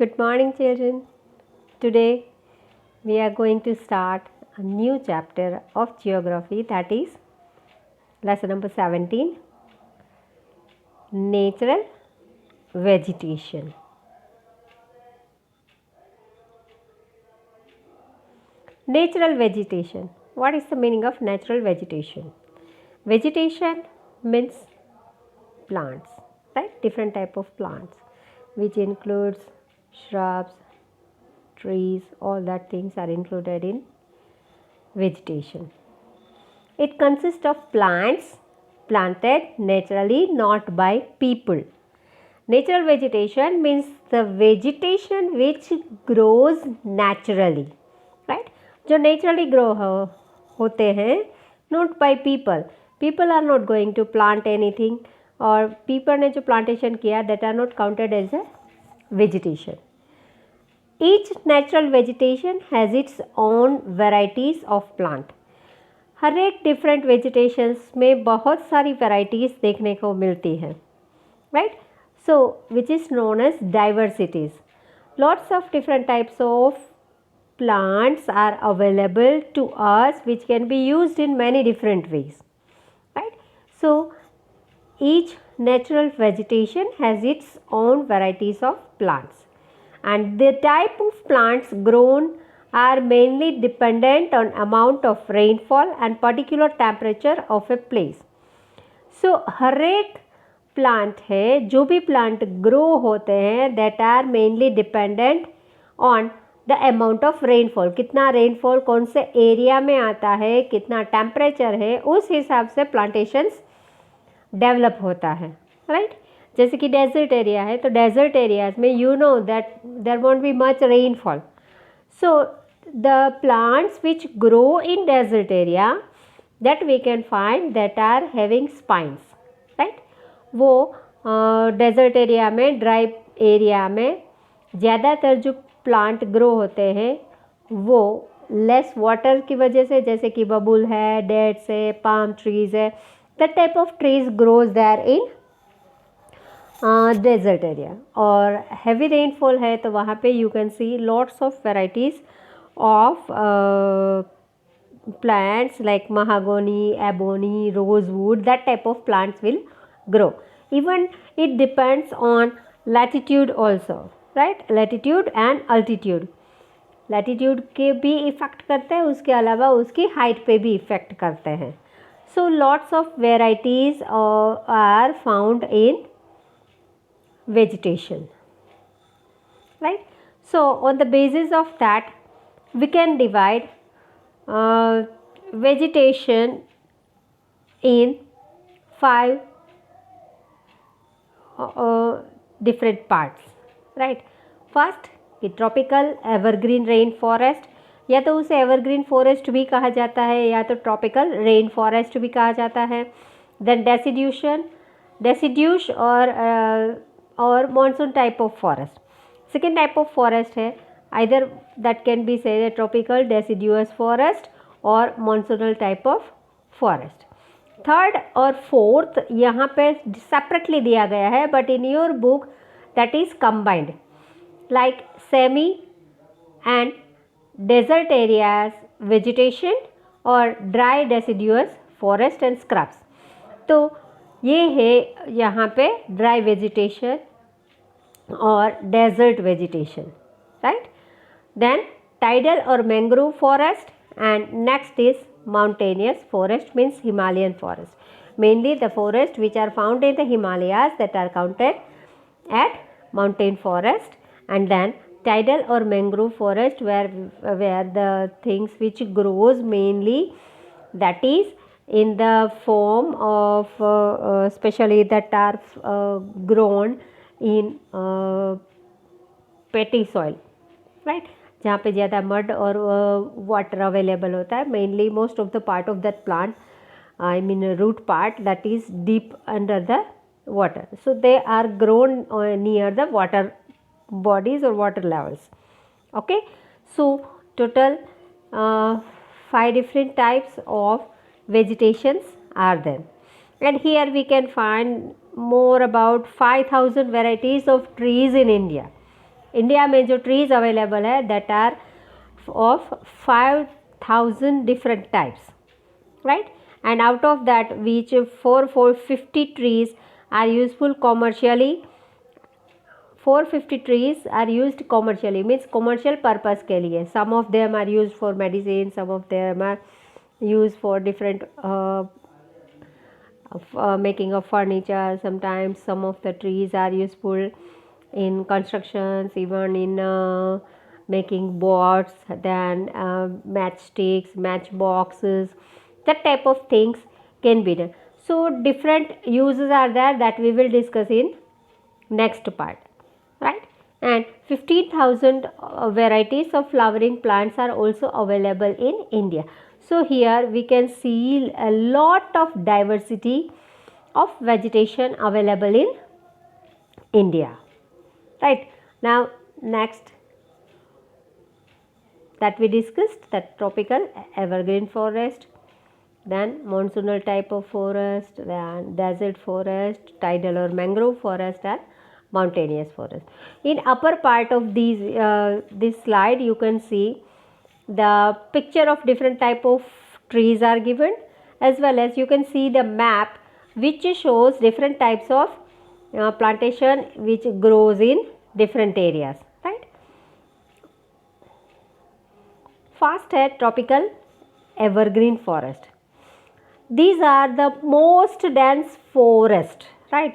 Good morning, children. Today we are going to start a new chapter of geography, that is lesson number 17, Natural Vegetation. Natural vegetation. What is the meaning of natural vegetation? Vegetation means plants, right? Different type of plants, which includes shrubs, trees, all that things are included in vegetation. It consists of plants planted naturally, not by people. Natural vegetation means the vegetation which grows naturally, right? जो naturally grow होते हैं, not by people. People are not going to plant anything, और people ने जो plantation किया, that are not counted as a vegetation. Each natural vegetation has its own varieties of plant. हर एक different vegetations में बहुत सारी वैरायटीज़ देखने को मिलती हैं, right? So which is known as diversities. Lots of different types of plants are available to us which can be used in many different ways, right? So each natural vegetation has its own varieties of plants, and the type of plants grown are mainly dependent on amount of rainfall and particular temperature of a place. So हर एक plant है, जो भी plant grow होते हैं, that are mainly dependent on the amount of rainfall. कितना rainfall कौन से एरिया में आता है, कितना टेम्परेचर है, उस हिसाब से प्लांटेशंस डेवलप होता है, राइट? जैसे कि डेजर्ट एरिया है, तो डेजर्ट एरियाज में you know that there won't be much rainfall. So the plants which grow in desert area that we can find that are having spines, right? वो desert area में, dry area में ज़्यादातर जो plant grow होते हैं वो less water की वजह से, जैसे कि बबूल है, डेट्स है, पाम ट्रीज़ है, that type of trees grows there in desert area. और हैवी रेनफॉल है तो वहाँ पे you can see lots of varieties of plants like mahogany, ebony, rosewood, that type of plants will grow. Even it depends on latitude also, right? Latitude and altitude. Latitude के भी effect करते हैं, उसके अलावा उसकी हाइट पे भी effect करते हैं. So lots of varieties are found in vegetation, right? So on the basis of that we can divide vegetation in 5 different parts, right? First, कि ट्रॉपिकल एवरग्रीन रेन फॉरेस्ट, या तो उसे एवरग्रीन फॉरेस्ट भी कहा जाता है या तो ट्रॉपिकल रेन फॉरेस्ट भी कहा जाता है. देन डेसिड्यूश और monsoon type of forest. Second type of forest है आइदर दैट कैन बी से ट्रॉपिकल डेसिड्यूअस फॉरेस्ट और monsoonal type of forest. Third और फोर्थ यहाँ पे सेपरेटली दिया गया है, but in your book that is combined, like semi and desert areas vegetation और dry deciduous forest and scrubs. तो ये है यहाँ पे dry vegetation और desert vegetation, right? Then tidal or mangrove forest, and next is mountainous forest, means Himalayan forest. Mainly the forest which are found in the Himalayas that are counted at mountain forest. And then tidal or mangrove forest where the things which grows mainly, that is in the form of especially that are grown in petty soil, right? जहाँ पे ज़्यादा mud और water available होता है. Mainly most of the part of that plant, I mean root part, that is deep under the water. So they are grown near the water bodies or water levels. Okay, so total 5 different types of vegetations are there, and here we can find more about 5,000 varieties of trees in India, India में जो trees available है that are of 5,000 different types, right, and out of that which 450 trees are useful commercially. 450 trees are used commercially, means commercial purpose के लिए. Some of them are used for medicine, some of them are used for different making of furniture. Sometimes some of the trees are useful in constructions, even in making boards, then matchsticks, matchboxes, that type of things can be done. So different uses are there that we will discuss in next part, right? And 15,000 varieties of flowering plants are also available in India. So here we can see a lot of diversity of vegetation available in India, right? Now next that we discussed, that tropical evergreen forest, then monsoonal type of forest, then desert forest, tidal or mangrove forest, and mountainous forest. In upper part of these this slide you can see the picture of different type of trees are given, as well as you can see the map which shows different types of plantation which grows in different areas, right? First है tropical evergreen forest. These are the most dense forest, right?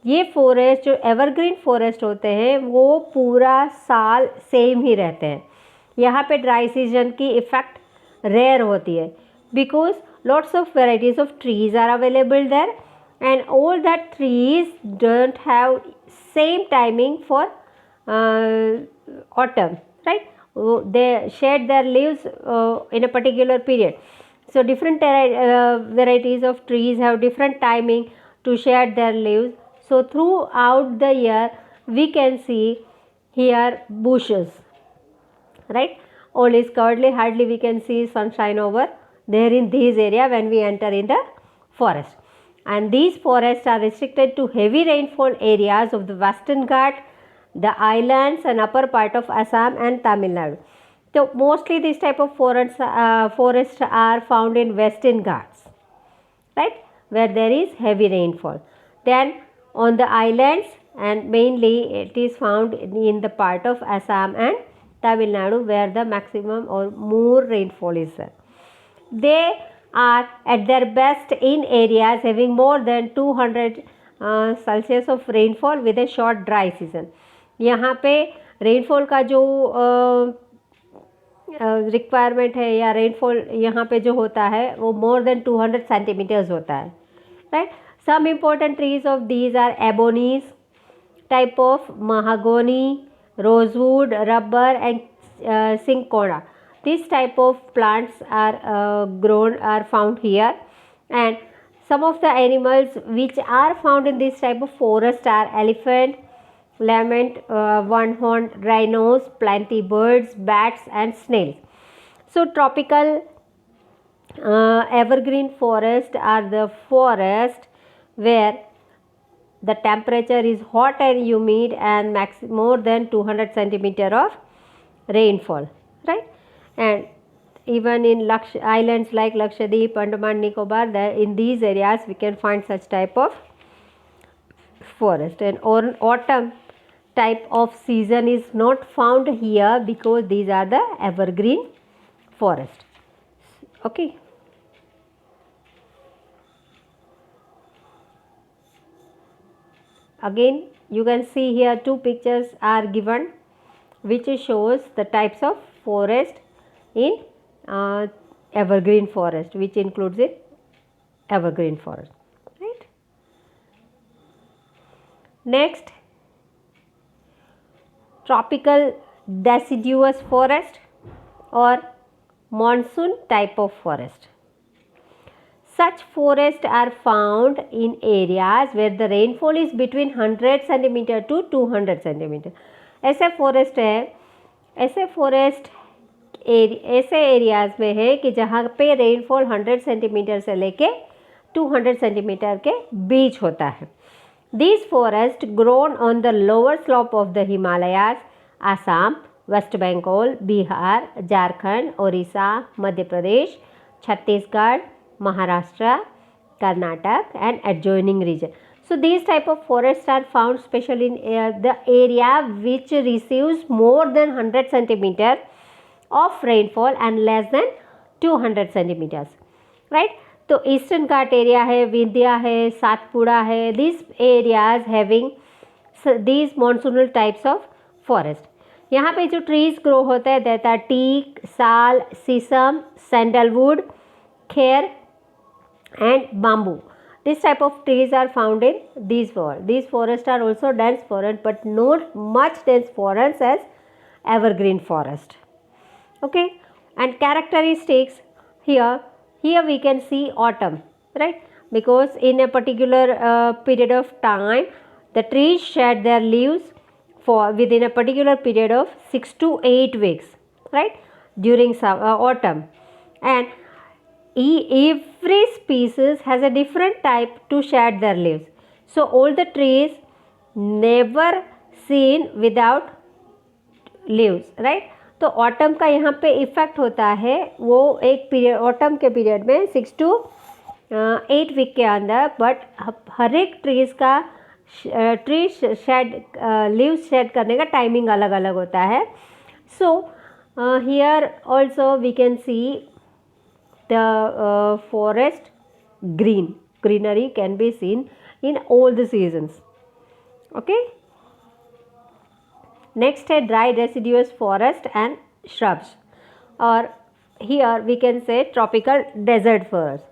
ये forest जो evergreen forest होते हैं वो पूरा साल same ही रहते हैं. यहाँ पे ड्राई सीजन की इफ़ेक्ट रेयर होती है because lots of varieties of trees are available there and all that trees don't have same timing for autumn, right? They shed their leaves in a particular period. So different varieties of trees have different timing to shed their leaves. So throughout the year we can see here bushes, right? All is covered, hardly we can see sunshine over there in this area when we enter in the forest. And these forests are restricted to heavy rainfall areas of the Western Ghat, the islands and upper part of Assam and Tamil Nadu. So mostly this type of forests are found in Western Ghats, right, where there is heavy rainfall. Then on the islands, and mainly it is found in the part of Assam and Tamil Nadu where the maximum or more rainfall is there. They are at their best in areas having more than 200 Celsius of rainfall with a short dry season. यहाँ पे rainfall का जो requirement है या rainfall यहाँ पे जो होता है वो मोर देन 200 सेंटीमीटर्स होता है, right. Some important trees of these are ebonies, type of mahogany, rosewood, rubber and cinchona. This type of plants are found here, and some of the animals which are found in this type of forest are elephant, lamont, one-horned rhinos, plenty birds, bats and snails. So tropical evergreen forest are the forest where the temperature is hot and humid and more than 200 centimeter of rainfall, right? And even in islands like Lakshadweep, Andaman Nicobar, in these areas we can find such type of forest. And autumn type of season is not found here because these are the evergreen forest. Okay. Again you can see here two pictures are given which shows the types of forest in evergreen forest, which includes it evergreen forest, right? Next, tropical deciduous forest or monsoon type of forest. Such forests are found in areas where the rainfall is between 100 cm to 200 cm. ऐसे forest है, ऐसे areas में है कि जहाँ पे rainfall 100 centimetre से लेके 200 सेंटीमीटर के बीच होता है. These forests grown on the lower slope of the Himalayas Assam, West Bengal, Bihar, Jharkhand, Orissa, Madhya Pradesh, Chhattisgarh, Maharashtra, Karnataka and adjoining region. So these type of forests are found especially in the area which receives more than 100 centimeter of rainfall and less than 200 centimeters, right? तो eastern घाट area है, विंध्या है, सातपुड़ा है, this areas having these monsoonal types of forest. यहाँ पे जो trees grow होते हैं that are teak, साल, शीशम, sandalwood, Kher and bamboo. This type of trees are found in these forests. These forests are also dense forest but not much dense forest as evergreen forest. Okay, and characteristics here we can see autumn, right? Because in a particular period of time the trees shed their leaves for within a particular period of 6 to 8 weeks, right, during autumn. And every species has a different type to shed their leaves. So all the trees never seen without leaves, right? तो autumn का यहाँ पे effect होता है, वो एक period autumn के period में 6 to 8 वीक के अंदर, बट हर एक ट्रीज का ट्री शेड लीव्स शेड करने का टाइमिंग अलग अलग होता है. So here also we can see the forest greenery can be seen in all the seasons. Okay. Next है dry deciduous forest and shrubs, or here we can say tropical desert forest.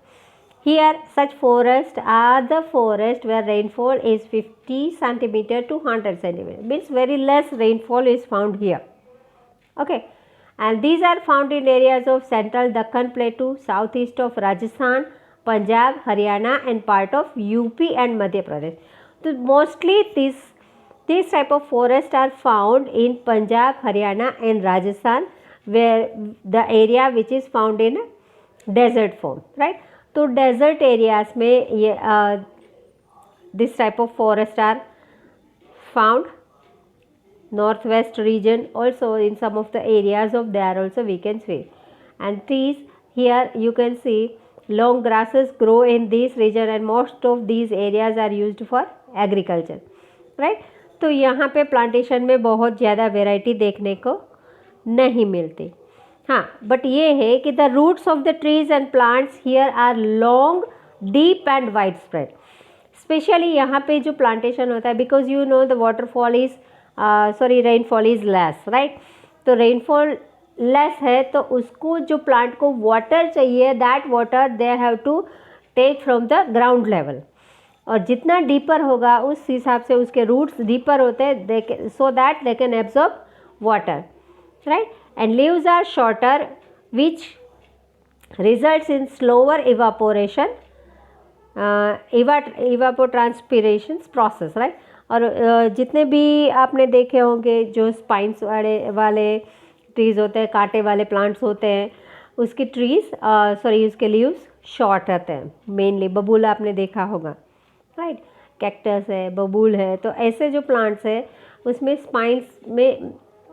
Here such forests are the forest where rainfall is 50 centimeter to 100 centimeter, means very less rainfall is found here. Okay, and these are found in areas of central Deccan Plateau, southeast of Rajasthan, Punjab, Haryana and part of UP and Madhya Pradesh. So mostly these type of forests are found in Punjab, Haryana and Rajasthan, where the area which is found in desert form, right? तो desert areas में ये this type of forests are found. Northwest region also in some of the areas of there also we can see. And trees, here you can see long grasses grow in this region and most of these areas are used for agriculture, right? तो यहाँ पे plantation में बहुत ज़्यादा variety देखने को नहीं मिलती. हाँ, बट ये है कि the roots of the trees and plants here are long, deep and wide spread. Specially यहाँ पे जो प्लांटेशन होता है, because you know the waterfall is rainfall is less, right? तो रेनफॉल लेस है तो उसको जो प्लांट को वाटर चाहिए, that water they have to take from the ground level. और जितना डीपर होगा उस हिसाब से उसके रूट्स डीपर होते हैं, so that they can absorb water, right? And leaves are shorter which results in slower evaporation, evapotranspiration process, right? और जितने भी आपने देखे होंगे जो स्पाइन्स वाले ट्रीज़ होते हैं, कांटे वाले प्लांट्स होते हैं, उसकी उसके लीव्स शॉर्ट रहते हैं. मेनली बबूल आपने देखा होगा, राइट? कैक्टस है, बबूल है, तो ऐसे जो प्लांट्स है उसमें स्पाइन्स में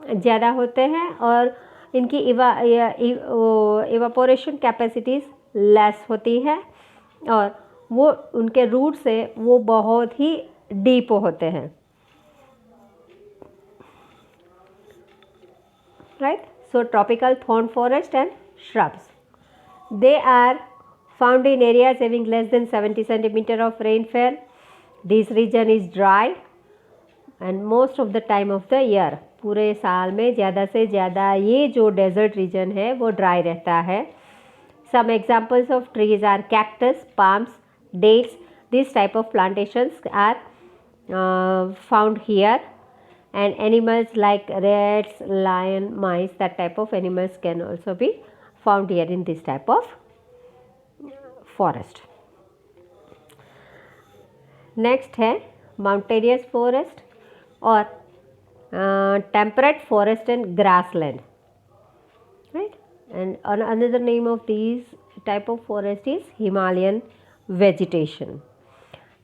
ज़्यादा होते हैं और इनकी इवापोरेशन कैपेसिटीज़ लेस होती है और वो उनके रूट्स है वो बहुत ही डीप होते हैं, right? So tropical thorn forest and shrubs, they are found in areas having less than 70 centimeter of rainfall. This region is dry and most of the time of the year, पूरे साल में ज़्यादा से ज़्यादा ये जो डेजर्ट रीजन है वो ड्राई रहता है. Some examples of trees are cactus, palms, dates. These type of plantations are found here, and animals like rats, lion, mice, that type of animals can also be found here in this type of forest. Next है mountainous forest or temperate forest and grassland, right? And another name of these type of forest is Himalayan vegetation.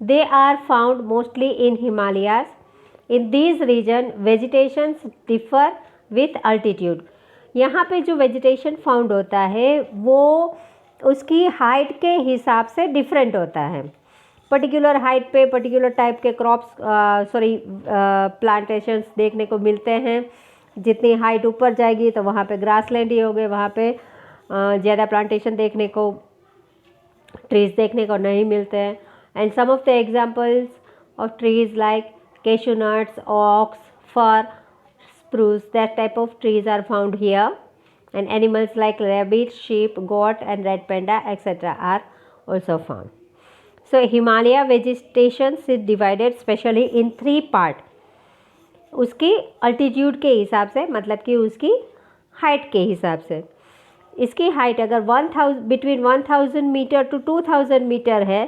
They are found mostly in Himalayas in this region vegetations differ with altitude. यहाँ पे जो vegetation found होता है वो उसकी height के हिसाब से डिफरेंट होता है। पर्टिकुलर हाइट पे पर्टिकुलर टाइप के क्रॉप्स प्लांटेशंस देखने को मिलते हैं। जितनी हाइट ऊपर जाएगी तो वहाँ पे ग्रासलैंड ही होंगे, वहाँ पे ज़्यादा प्लांटेशन देखने को, ट्रीज देखने को नहीं मिलते हैं। And some of the examples of trees like cashew nuts, oaks, fir, spruce, that type of trees are found here. And animals like rabbit, sheep, goat and red panda etc. are also found. So Himalaya vegetation is divided specially in 3 parts. उसकी altitude के हिसाब से, मतलब कि उसकी height के हिसाब से। इसकी हाइट अगर 1000 बिटवीन 1000 मीटर टू 2000 मीटर है,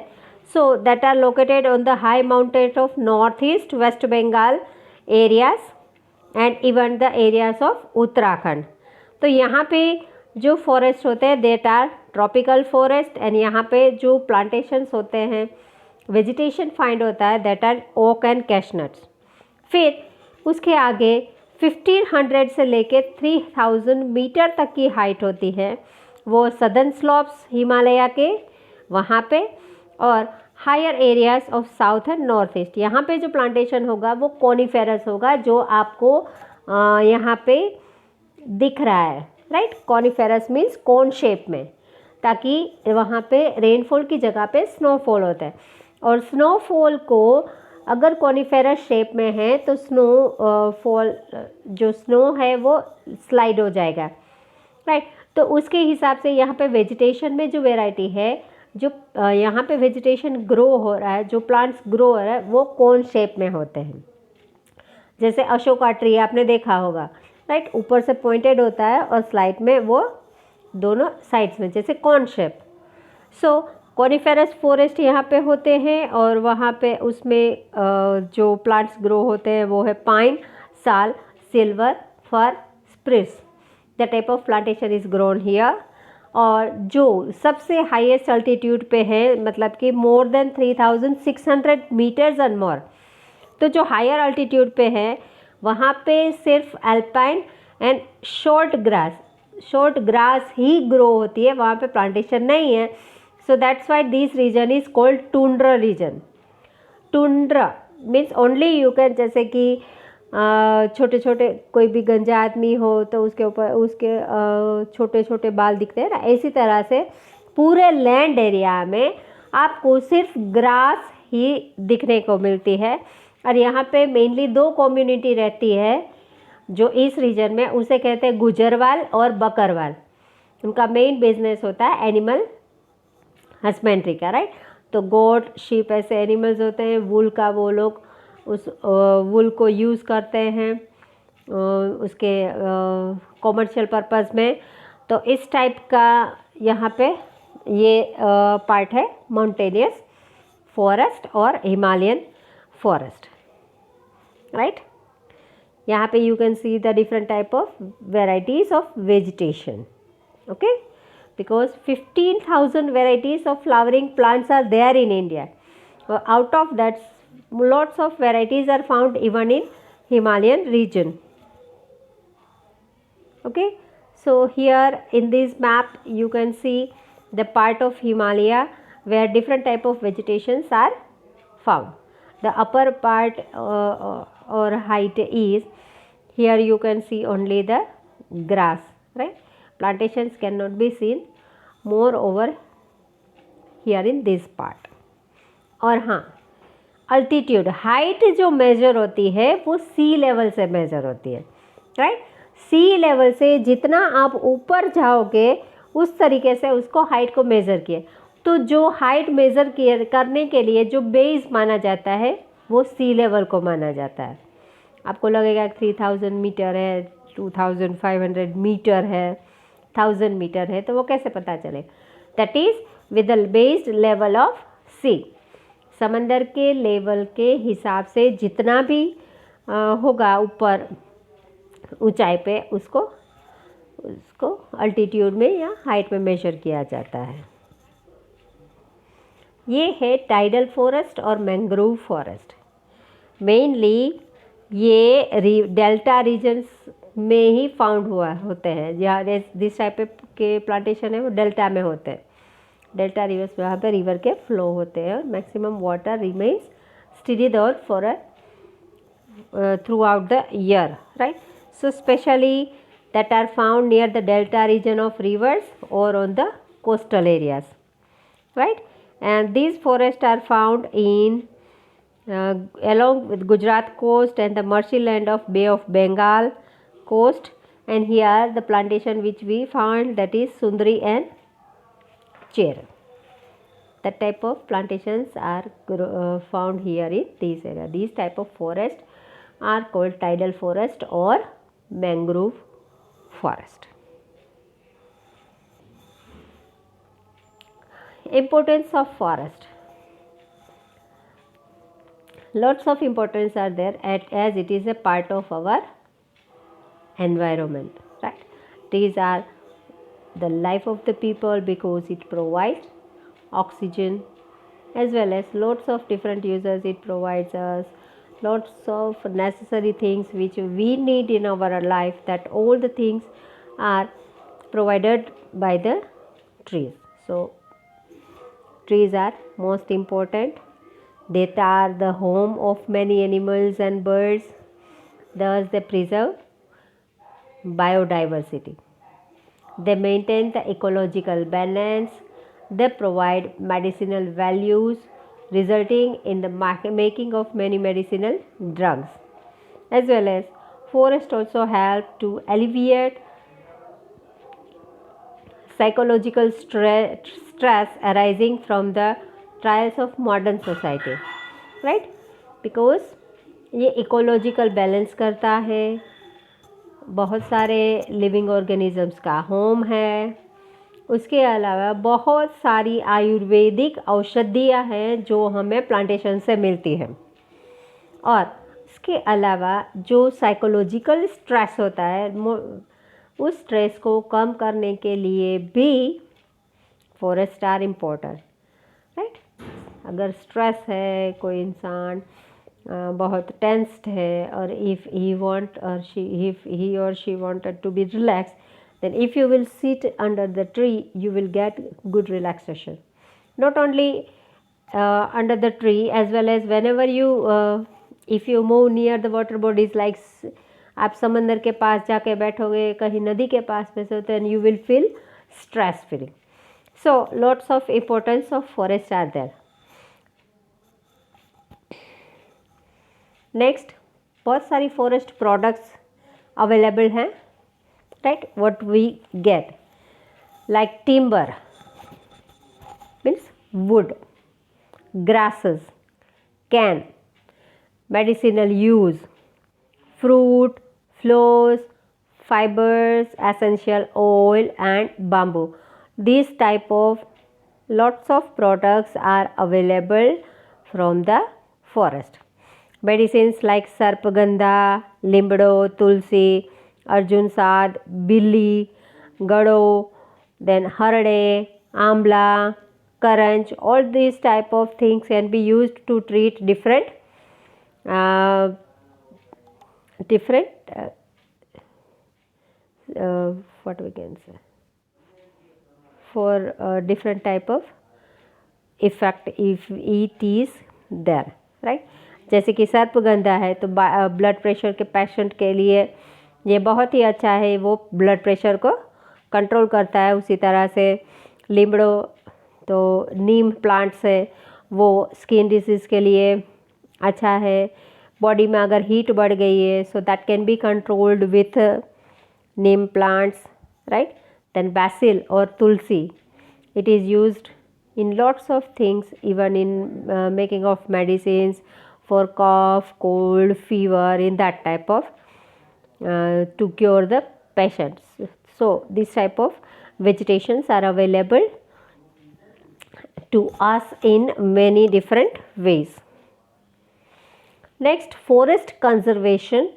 so that are located on the high mountains of northeast West Bengal areas and even the areas of Uttarakhand. तो यहाँ पे जो फॉरेस्ट होते हैं that are tropical forest, and यहाँ पे जो प्लांटेशंस होते हैं, वेजिटेशन फाइंड होता है that are okay and cashnuts. फिर उसके आगे 1500 से लेके 3000 मीटर तक की हाइट होती है, वो सदर्न स्लोप्स हिमालय के वहाँ पे, और higher areas of south and north east. यहाँ पे जो प्लांटेशन होगा वो कॉनिफेरस होगा, जो आपको यहाँ पे दिख रहा है, right. Coniferous means cone shape में, ताकि वहाँ पे रेनफॉल की जगह पे स्नोफॉल होता है, और स्नोफॉल को अगर कॉनिफेरस शेप में है तो फॉल जो स्नो है वो स्लाइड हो जाएगा, राइट। तो उसके हिसाब से यहाँ पे वेजिटेशन में जो वेराइटी है, जो यहाँ पे वेजिटेशन ग्रो हो रहा है, जो प्लांट्स ग्रो हो रहा है वो कोन शेप में होते हैं। जैसे अशोका ट्री आपने देखा होगा, राइट, ऊपर से पॉइंटेड होता है और स्लाइड में वो दोनों साइड्स में जैसे कॉन शेप। सो कॉनिफेरस फॉरेस्ट यहाँ पे होते हैं, और वहाँ पे उसमें जो प्लांट्स ग्रो होते हैं वो है pine, sal, silver, fir, spruce. The type of plantation is grown here. और जो सबसे हाईएस्ट अल्टीट्यूड पे है, मतलब कि more than 3600 meters and more, तो जो हायर अल्टीट्यूड पे है वहाँ पे सिर्फ अल्पाइन एंड शॉर्ट ग्रास ही ग्रो होती है, वहाँ पे प्लांटेशन नहीं है। So that's why this region is called tundra region. Tundra means only you can, जैसे कि छोटे छोटे कोई भी गंजा आदमी हो तो उसके ऊपर उसके छोटे छोटे बाल दिखते हैं ना, इसी तरह से पूरे लैंड एरिया में आपको सिर्फ ग्रास ही दिखने को मिलती है। और यहाँ पे मेनली 2 कम्युनिटी रहती है जो इस रीजन में, उसे कहते हैं गुजरवाल और बकरवाल। उनका मेन बिजनेस होता है एनिमल हस्बेंड्री का, राइट। तो गोट, शीप ऐसे एनिमल्स होते हैं। वूल का वो लोग उस वूल को यूज़ करते हैं उसके कॉमर्शियल पर्पस में। तो इस टाइप का यहाँ पे ये पार्ट है माउंटेनियस फॉरेस्ट और हिमालयन फॉरेस्ट, राइट। यहाँ पे you can see the different type of varieties of vegetation, okay, because 15,000 varieties of flowering plants are there in India. Out of that lots of varieties are found even in Himalayan region. Okay, so here in this map you can see the part of Himalaya where different type of vegetations are found. The upper part or height is, here you can see only the grass, right. Plantations cannot be seen more over here in this part. और हाँ, altitude height जो major होती है वो सी level से major होती है, right. सी level से जितना आप ऊपर जाओगे उस तरीके से उसको हाइट को मेज़र किए। तो जो हाइट मेज़र करने के लिए जो बेस माना जाता है वो सी लेवल को माना जाता है। आपको लगेगा 3000 मीटर है, 2500 मीटर है, 1000 मीटर है, तो वो कैसे पता चले? That is with the based level of sea. समंदर के लेवल के हिसाब से जितना भी होगा ऊपर ऊंचाई पे उसको अल्टीट्यूड में या हाइट में मेजर किया जाता है। ये है टाइडल फॉरेस्ट और मैंग्रोव फॉरेस्ट। मेनली ये डेल्टा रीजन्स में ही फाउंड होते हैं, जहाँ दिस टाइप के प्लांटेशन है वो डेल्टा में होते हैं। डेल्टा रिवर्स वहाँ पे रिवर के फ्लो होते हैं और maximum water remains steady there for throughout the year, right? So specially that are found near the delta region of rivers or on the coastal areas, right? And these forests are found in along with Gujarat coast and the marshy land of Bay of Bengal coast. And here the plantation which we found, that is Sundari and Cher. That type of plantations are found here in these areas. These type of forest are called tidal forest or mangrove forest. Importance of forest. Lots of importance are there as it is a part of our environment, right? These are the life of the people because it provides oxygen, as well as lots of different uses. It provides us lots of necessary things which we need in our life, that all the things are provided by the trees. So trees are most important. They are the home of many animals and birds, thus they preserve biodiversity. They maintain the ecological balance. They provide medicinal values, resulting in the making of many medicinal drugs. As well as forests also help to alleviate psychological stress arising from the trials of modern society, right? Because ये ecological balance करता है, बहुत सारे living organisms का home है। उसके अलावा बहुत सारी आयुर्वेदिक औषधियाँ हैं जो हमें प्लांटेशन से मिलती हैं। और इसके अलावा जो साइकोलॉजिकल स्ट्रेस होता है, उस स्ट्रेस को कम करने के लिए भी फॉरेस्ट आर इम्पोर्टेंट, राइट? अगर स्ट्रेस है, कोई इंसान बहुत टेंस्ड है, और इफ़ ही वांट और he or she wanted to be relaxed, then if you will sit under the tree, you will get good relaxation. Not only under the tree, as well as whenever you if you move near the water bodies, like आप समंदर के पास जाके बैठोगे, कहीं नदी के पास में, so then you will feel stress free. So lots of importance of forest are there. Next, बहुत सारी फॉरेस्ट प्रोडक्ट्स अवेलेबल हैं, right? What we get like timber means wood, grasses, can, medicinal use, fruit, flowers, fibers, essential oil and bamboo. These type of lots of products are available from the forest. Medicines like sarpagandha, limbdo, tulsi, arjun sad, billi, gado, then harade, amla, karanj, all these type of things can be used to treat different what we can say, for different type of effect if it is there, right? जैसे कि सर्पगंधा है तो blood pressure के patient के लिए ये बहुत ही अच्छा है, वो ब्लड प्रेशर को कंट्रोल करता है। उसी तरह से लिम्बड़ो तो नीम प्लांट्स है, वो स्किन डिसीज़ के लिए अच्छा है। बॉडी में अगर हीट बढ़ गई है, so that can be controlled with neem plants, right? Then basil or tulsi, it is used in lots of things, even in making of medicines for cough, cold, fever, in that type of to cure the patients. So this type of vegetations are available to us in many different ways. Next, forest conservation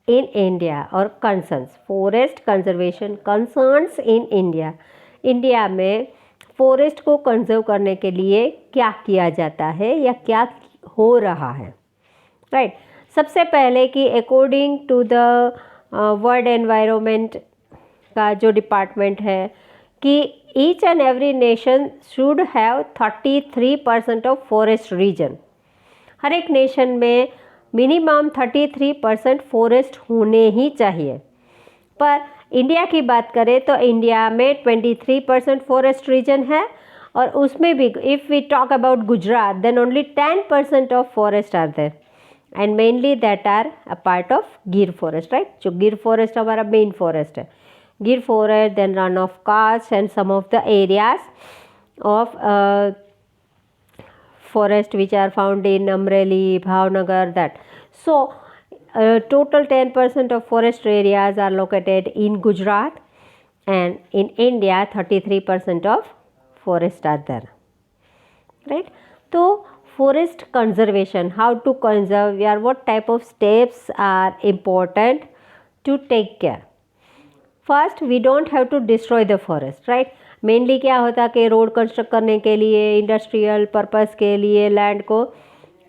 in India or concerns. Forest conservation concerns in India. India में forest को conserve करने के लिए क्या किया जाता है या क्या हो रहा है, राइट? सबसे पहले कि according to the world environment का जो डिपार्टमेंट है कि each and every nation should have 33% of forest region. हर एक नेशन में मिनिमम 33% फॉरेस्ट होने ही चाहिए। पर इंडिया की बात करें तो इंडिया में 23% फॉरेस्ट रीजन है, और उसमें भी if we talk about Gujarat then only 10% of forest are there, and mainly that are a part of Gir forest, right. जो गिर फॉरेस्ट हमारा मेन फॉरेस्ट है, Gir forest, then Rann of coast and some of the areas of forest which are found in Amreli, Bhavnagar, that. So total 10% of forest areas are located in Gujarat, and in India 33% of forest are there, right. So forest conservation, how to conserve, or what type of steps are important to take care. First we don't have to destroy the forest, right. मेनली क्या होता है कि road construct करने के लिए, industrial purpose के लिए लैंड को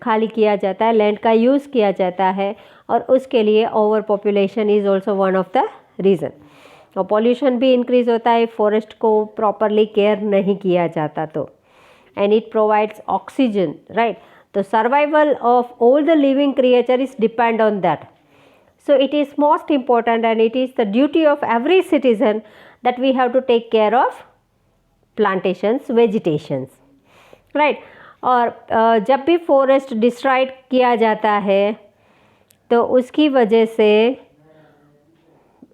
खाली किया जाता है, लैंड का यूज़ किया जाता है, और उसके लिए over population is also one of the reason. और पॉल्यूशन भी इंक्रीज़ होता है फॉरेस्ट को प्रॉपरली केयर नहीं किया जाता तो। And it provides oxygen, right. तो survival of all the living creature is depend on that. So it is most important, and it is the duty of every citizen that we have to take care of plantations, vegetations, right. और जब भी forest destroy किया जाता है तो उसकी वजह से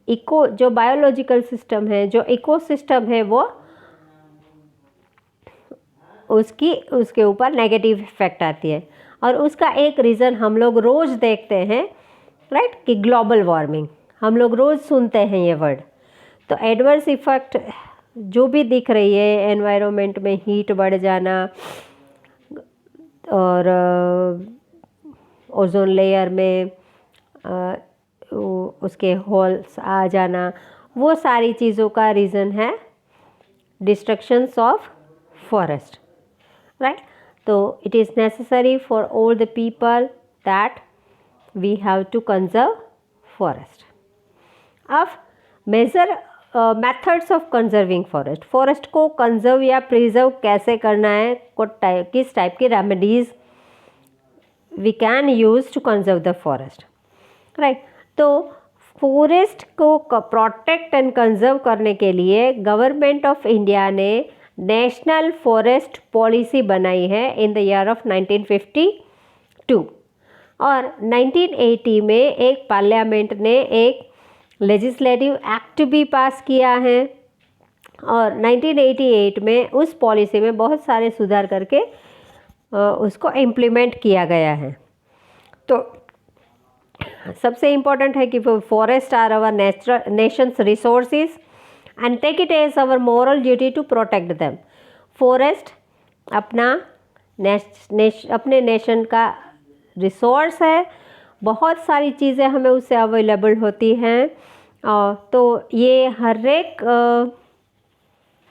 जो बायोलॉजिकल सिस्टम है, जो इकोसिस्टम है, वो उसके ऊपर नेगेटिव इफेक्ट आती है। और उसका एक रीज़न हम लोग रोज़ देखते हैं, राइट, कि ग्लोबल वार्मिंग, हम लोग रोज़ सुनते हैं ये वर्ड। तो एडवर्स इफेक्ट जो भी दिख रही है एनवायरनमेंट में, हीट बढ़ जाना और ओजोन लेयर में उसके होल्स आ जाना, वो सारी चीज़ों का रीज़न है डिस्ट्रक्शंस ऑफ फॉरेस्ट, राइट. तो it is necessary for all the people that we have to conserve forest. अब major methods of conserving forest, forest को कंजर्व या प्रिजर्व कैसे करना है, किस टाइप की remedies we can use to conserve the forest, right. तो forest को प्रोटेक्ट एंड कंजर्व करने के लिए गवर्नमेंट ऑफ इंडिया ने नेशनल फॉरेस्ट पॉलिसी बनाई है इन द ईयर ऑफ 1952. और 1980 में एक पार्लियामेंट ने एक लेजिस्लेटिव एक्ट भी पास किया है, और 1988 में उस पॉलिसी में बहुत सारे सुधार करके उसको इम्प्लीमेंट किया गया है. तो सबसे इम्पोर्टेंट है कि forest are our nations resources and take it as our moral duty to protect them. Forest अपने नेशन का रिसोर्स है, बहुत सारी चीज़ें हमें उससे अवेलेबल होती हैं, तो ये हर एक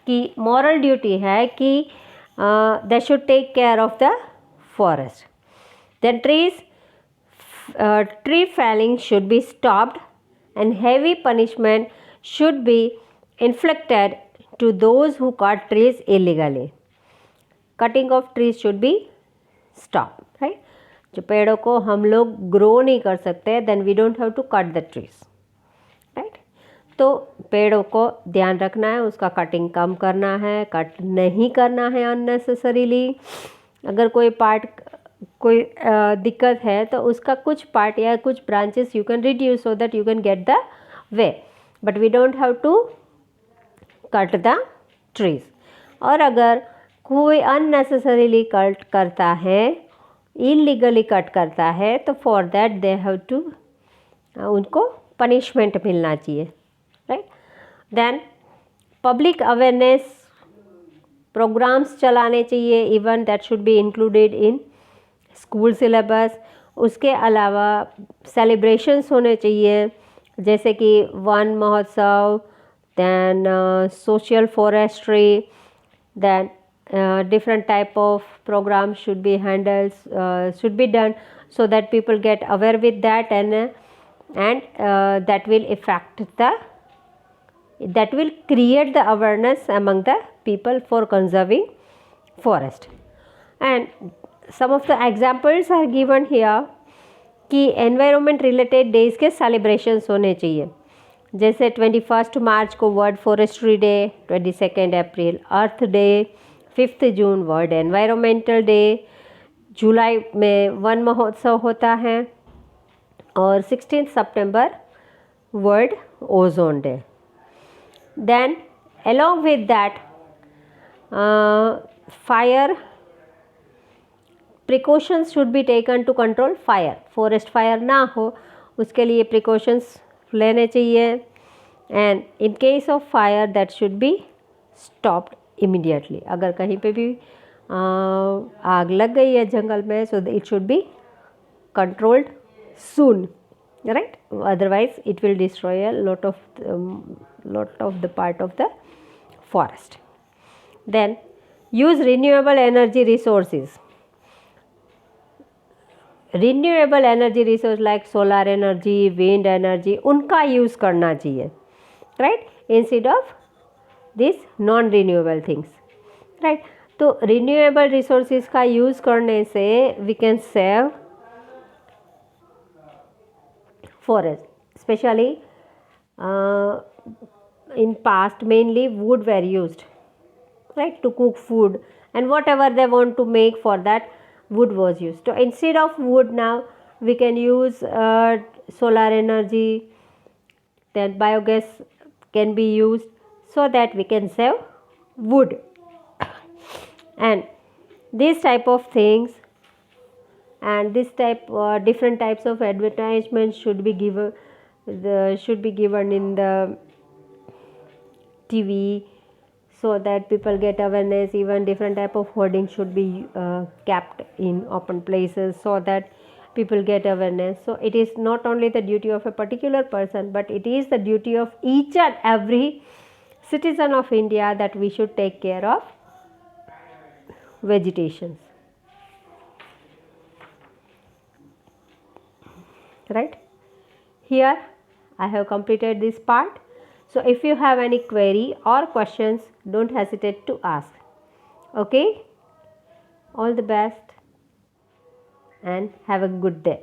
की मॉरल ड्यूटी है कि they should take care of the forest. Then tree felling should be stopped and heavy punishment should be inflicted to those who cut trees illegally. Cutting of trees should be stopped, right. जो पेड़ों को हम लोग grow नहीं कर सकते, then we don't have to cut the trees, right. तो पेड़ों को ध्यान रखना है, उसका कटिंग कम करना है, कट नहीं करना है अननेसेसरीली. अगर कोई पार्ट कोई दिक्कत है तो उसका कुछ पार्ट या कुछ branches you can reduce so that you can get the way, but we don't have to cut the trees. और अगर कोई अननेसेसरीली कट करता है, इलीगली कट करता है, तो for that they have to उनको पनिशमेंट मिलना चाहिए, right. Then public awareness programs चलाने चाहिए, even that should be included in school syllabus. उसके अलावा सेलिब्रेशंस होने चाहिए, जैसे कि Van Mahotsav, then social forestry, then different type of programs should be handled, should be done so that people get aware with that, and that will affect the, that will create the awareness among the people for conserving forest. And some of the examples are given here कि environment related days के celebrations होने चाहिए, जैसे 21 March को world forestry day, 22 April earth day, 5 June world environmental day, जुलाई में वन महोत्सव होता है, और 16 सितंबर world ozone day. Then along with that, fire precautions should be taken to control fire. Forest fire ना हो उसके लिए precautions लेने चाहिए, and in case of fire that should be stopped immediately. अगर कहीं पे भी आग लग गई है जंगल में, so it should be controlled soon, right? Otherwise it will destroy a lot of the part of the forest. Then use renewable energy resources. Renewable energy resource like solar energy, wind energy, उनका use करना चाहिए, right? Instead of these non-renewable things, right? तो renewable resources का use करने से we can save forest. Especially in past mainly wood were used, right, to cook food, and whatever they want to make, for that wood was used. So instead of wood now we can use solar energy, then biogas can be used, so that we can save wood. And these type of things, and this type different types of advertisements should be given in the TV, so that people get awareness. Even different type of hoarding should be kept in open places, so that people get awareness. So it is not only the duty of a particular person, but it is the duty of each and every citizen of India that we should take care of vegetation, right? Here I have completed this part. So if you have any query or questions, don't hesitate to ask. Okay? All the best and have a good day.